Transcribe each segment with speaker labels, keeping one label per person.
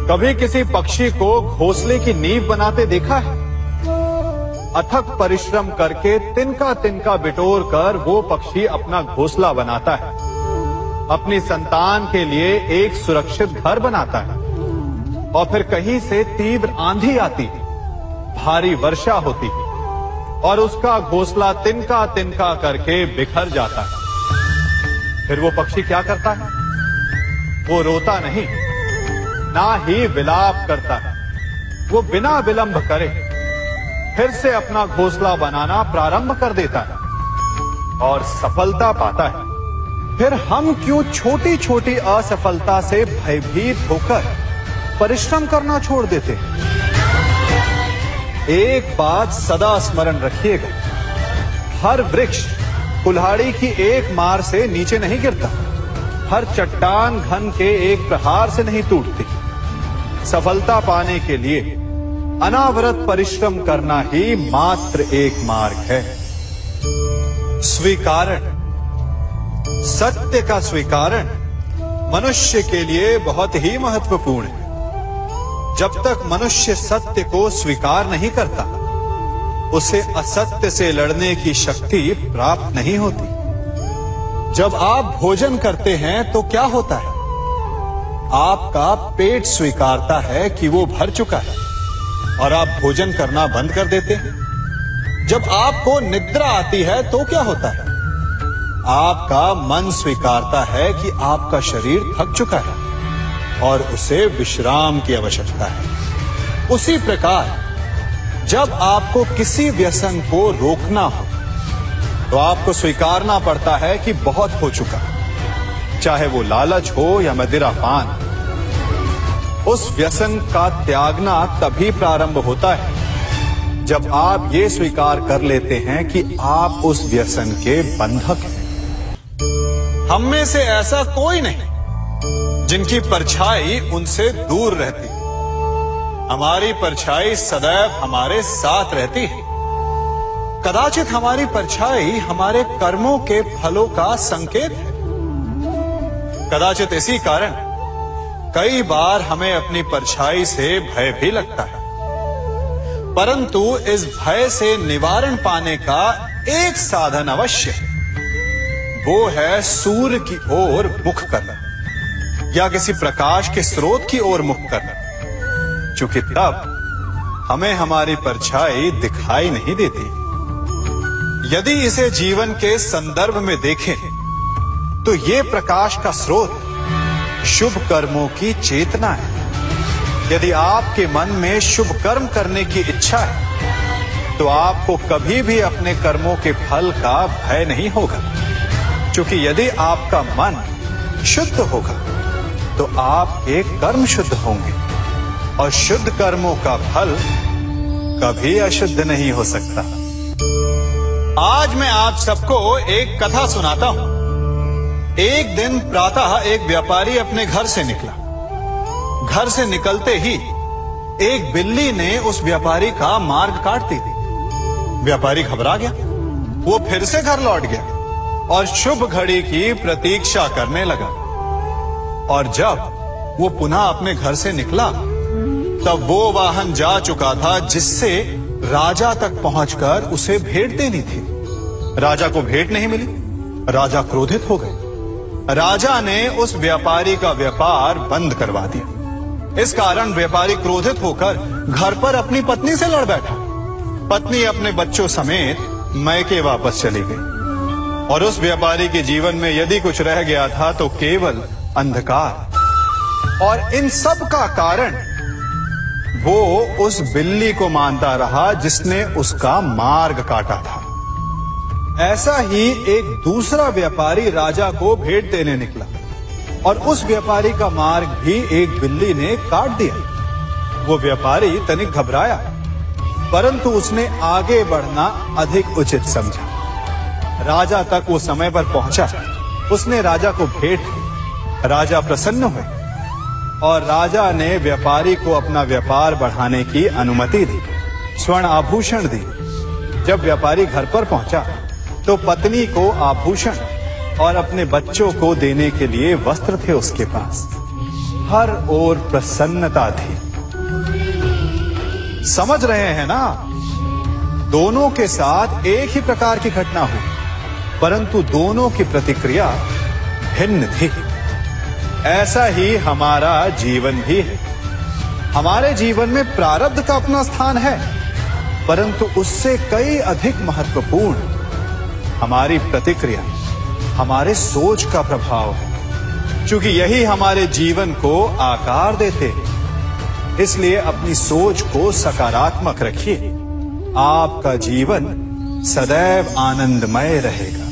Speaker 1: कभी किसी पक्षी को घोंसले की नींव बनाते देखा है? अथक परिश्रम करके तिनका तिनका बिटोर कर वो पक्षी अपना घोंसला बनाता है, अपनी संतान के लिए एक सुरक्षित घर बनाता है। और फिर कहीं से तीव्र आंधी आती है, भारी वर्षा होती है और उसका घोंसला तिनका तिनका करके बिखर जाता है। फिर वो पक्षी क्या करता है? वो रोता नहीं, ना ही विलाप करता है। वो बिना विलंब करे फिर से अपना घोंसला बनाना प्रारंभ कर देता है और सफलता पाता है। फिर हम क्यों छोटी छोटी असफलता से भयभीत होकर परिश्रम करना छोड़ देते हैं? एक बात सदा स्मरण रखिएगा, हर वृक्ष कुल्हाड़ी की एक मार से नीचे नहीं गिरता, हर चट्टान घन के एक प्रहार से नहीं टूटती। सफलता पाने के लिए अनावरत परिश्रम करना ही मात्र एक मार्ग है। स्वीकारण, सत्य का स्वीकारण मनुष्य के लिए बहुत ही महत्वपूर्ण है। जब तक मनुष्य सत्य को स्वीकार नहीं करता, उसे असत्य से लड़ने की शक्ति प्राप्त नहीं होती। जब आप भोजन करते हैं तो क्या होता है? आपका पेट स्वीकारता है कि वो भर चुका है और आप भोजन करना बंद कर देते हैं। जब आपको निद्रा आती है तो क्या होता है? आपका मन स्वीकारता है कि आपका शरीर थक चुका है और उसे विश्राम की आवश्यकता है। उसी प्रकार जब आपको किसी व्यसन को रोकना हो तो आपको स्वीकारना पड़ता है कि बहुत हो चुका, चाहे वो लालच हो या मदिरापान। उस व्यसन का त्यागना तभी प्रारंभ होता है जब आप ये स्वीकार कर लेते हैं कि आप उस व्यसन के बंधक हैं। हम में से ऐसा कोई नहीं जिनकी परछाई उनसे दूर रहती। हमारी परछाई सदैव हमारे साथ रहती है। कदाचित हमारी परछाई हमारे कर्मों के फलों का संकेत है। कदाचित इसी कारण कई बार हमें अपनी परछाई से भय भी लगता है, परंतु इस भय से निवारण पाने का एक साधन अवश्य है। वो है सूर्य की ओर मुख करना या किसी प्रकाश के स्रोत की ओर मुख करना, क्योंकि तब हमें हमारी परछाई दिखाई नहीं देती। यदि इसे जीवन के संदर्भ में देखें तो ये प्रकाश का स्रोत शुभ कर्मों की चेतना है। यदि आपके मन में शुभ कर्म करने की इच्छा है तो आपको कभी भी अपने कर्मों के फल का भय नहीं होगा, क्योंकि यदि आपका मन शुद्ध होगा तो आपके कर्म शुद्ध होंगे और शुद्ध कर्मों का फल कभी अशुद्ध नहीं हो सकता। आज मैं आप सबको एक कथा सुनाता हूं। एक दिन प्रातः एक व्यापारी अपने घर से निकला। घर से निकलते ही एक बिल्ली ने उस व्यापारी का मार्ग काट दी। व्यापारी घबरा गया। वो फिर से घर लौट गया और शुभ घड़ी की प्रतीक्षा करने लगा। और जब वो पुनः अपने घर से निकला तब वो वाहन जा चुका था जिससे राजा तक पहुंचकर उसे भेंट देनी थी। राजा को भेंट नहीं मिली। राजा क्रोधित हो गए। राजा ने उस व्यापारी का व्यापार बंद करवा दिया। इस कारण व्यापारी क्रोधित होकर घर पर अपनी पत्नी से लड़ बैठा। पत्नी अपने बच्चों समेत मैके वापस चली गई और उस व्यापारी के जीवन में यदि कुछ रह गया था तो केवल अंधकार। और इन सब का कारण वो उस बिल्ली को मानता रहा जिसने उसका मार्ग काटा था। ऐसा ही एक दूसरा व्यापारी राजा को भेंट देने निकला और उस व्यापारी का मार्ग भी एक बिल्ली ने काट दिया। वो व्यापारी तनिक घबराया, परंतु उसने आगे बढ़ना अधिक उचित समझा। राजा तक वो समय पर पहुंचा। उसने राजा को भेंट दी। राजा प्रसन्न हुए और राजा ने व्यापारी को अपना व्यापार बढ़ाने की अनुमति दी, स्वर्ण आभूषण दी। जब व्यापारी घर पर पहुंचा तो पत्नी को आभूषण और अपने बच्चों को देने के लिए वस्त्र थे उसके पास। हर ओर प्रसन्नता थी। समझ रहे हैं ना, दोनों के साथ एक ही प्रकार की घटना हुई, परंतु दोनों की प्रतिक्रिया भिन्न थी। ऐसा ही हमारा जीवन भी है। हमारे जीवन में प्रारब्ध का अपना स्थान है, परंतु उससे कई अधिक महत्वपूर्ण हमारी प्रतिक्रिया, हमारे सोच का प्रभाव है। क्योंकि यही हमारे जीवन को आकार देते हैं। इसलिए अपनी सोच को सकारात्मक रखिए। आपका जीवन सदैव आनंदमय रहेगा।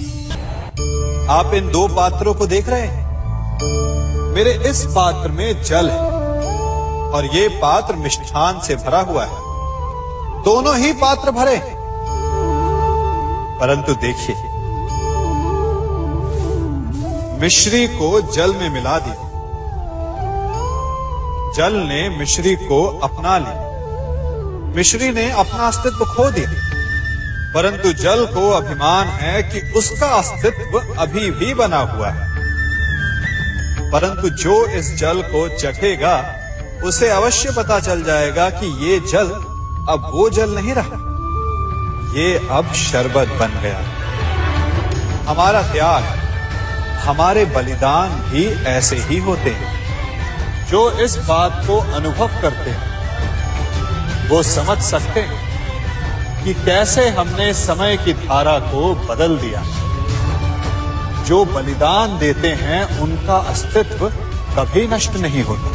Speaker 1: आप इन दो पात्रों को देख रहे हैं। मेरे इस पात्र में जल है और ये पात्र मिष्ठान से भरा हुआ है। दोनों ही पात्र भरे हैं, परंतु देखिए, मिश्री को जल में मिला दिया, जल ने मिश्री को अपना लिया, मिश्री ने अपना अस्तित्व खो दिया। परंतु जल को अभिमान है कि उसका अस्तित्व अभी भी बना हुआ है। परंतु जो इस जल को चखेगा उसे अवश्य पता चल जाएगा कि ये जल अब वो जल नहीं रहा, ये अब शरबत बन गया। हमारा त्याग, हमारे बलिदान भी ऐसे ही होते हैं। जो इस बात को अनुभव करते हैं वो समझ सकते हैं कि कैसे हमने समय की धारा को बदल दिया। जो बलिदान देते हैं उनका अस्तित्व कभी नष्ट नहीं होता,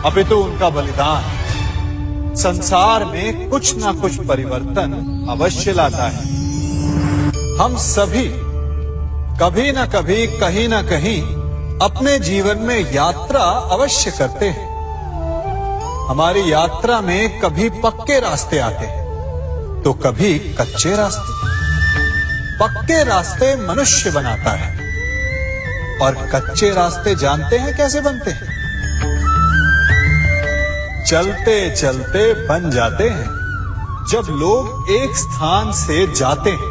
Speaker 1: अपितु उनका बलिदान संसार में कुछ ना कुछ परिवर्तन अवश्य लाता है। हम सभी कभी ना कभी, कहीं ना कहीं अपने जीवन में यात्रा अवश्य करते हैं। हमारी यात्रा में कभी पक्के रास्ते आते हैं तो कभी कच्चे रास्ते। पक्के रास्ते मनुष्य बनाता है और कच्चे रास्ते जानते हैं कैसे बनते हैं? चलते चलते बन जाते हैं। जब लोग एक स्थान से जाते हैं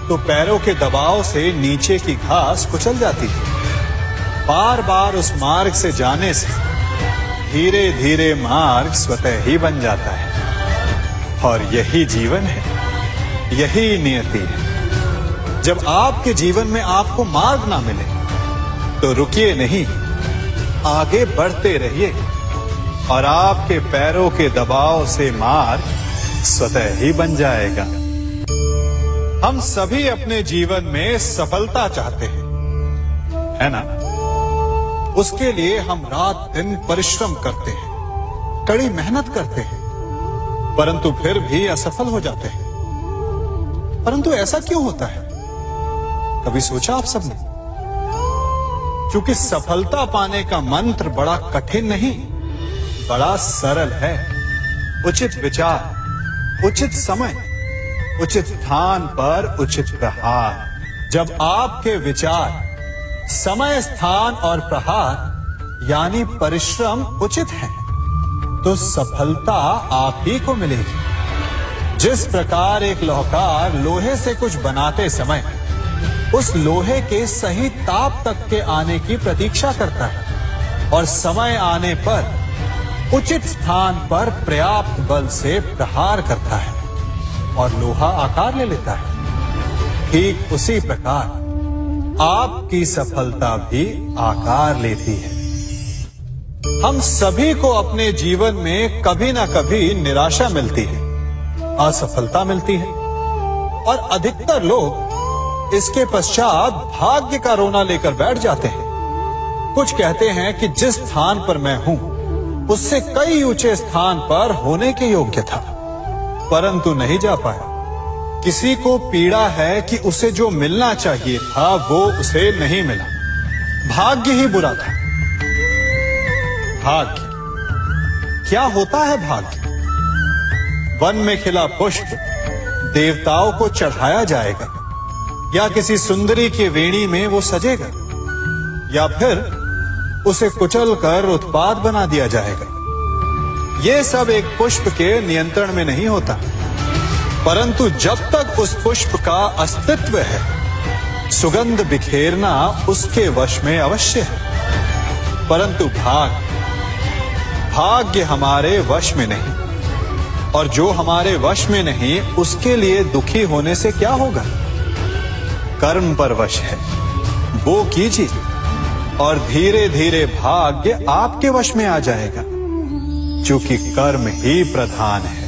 Speaker 1: तो पैरों के दबाव से नीचे की घास कुचल जाती है। बार बार उस मार्ग से जाने से धीरे धीरे मार्ग स्वतः ही बन जाता है। और यही जीवन है, यही नियति है। जब आपके जीवन में आपको मार्ग ना मिले तो रुकिए नहीं, आगे बढ़ते रहिए और आपके पैरों के दबाव से मार्ग स्वतः ही बन जाएगा। हम सभी अपने जीवन में सफलता चाहते हैं, है ना? उसके लिए हम रात दिन परिश्रम करते हैं, कड़ी मेहनत करते हैं, परंतु फिर भी असफल हो जाते हैं। परंतु ऐसा क्यों होता है? कभी सोचा आप सबने? क्योंकि सफलता पाने का मंत्र बड़ा कठिन नहीं, बड़ा सरल है। उचित विचार, उचित समय, उचित स्थान पर उचित प्रहार। जब आपके विचार, समय, स्थान और प्रहार यानी परिश्रम उचित है तो सफलता आप ही को मिलेगी। जिस प्रकार एक लोहार लोहे से कुछ बनाते समय उस लोहे के सही ताप तक के आने की प्रतीक्षा करता है और समय आने पर उचित स्थान पर पर्याप्त बल से प्रहार करता है और लोहा आकार ले लेता है, ठीक उसी प्रकार आपकी सफलता भी आकार लेती है। हम सभी को अपने जीवन में कभी ना कभी निराशा मिलती है, असफलता मिलती है और अधिकतर लोग इसके पश्चात भाग्य का रोना लेकर बैठ जाते हैं। कुछ कहते हैं कि जिस स्थान पर मैं हूं उससे कई ऊंचे स्थान पर होने के योग्य था, परंतु नहीं जा पाया। किसी को पीड़ा है कि उसे जो मिलना चाहिए था वो उसे नहीं मिला, भाग्य ही बुरा था। भाग्य क्या होता है? भाग्य वन में खिला पुष्प देवताओं को चढ़ाया जाएगा या किसी सुंदरी की वेणी में वो सजेगा या फिर उसे कुचलकर उत्पाद बना दिया जाएगा। ये सब एक पुष्प के नियंत्रण में नहीं होता, परंतु जब तक उस पुष्प का अस्तित्व है सुगंध बिखेरना उसके वश में अवश्य है। परंतु भाग्य हमारे वश में नहीं, और जो हमारे वश में नहीं उसके लिए दुखी होने से क्या होगा। कर्म पर वश है, वो कीजिए और धीरे धीरे भाग्य आपके वश में आ जाएगा, क्योंकि कर्म ही प्रधान है।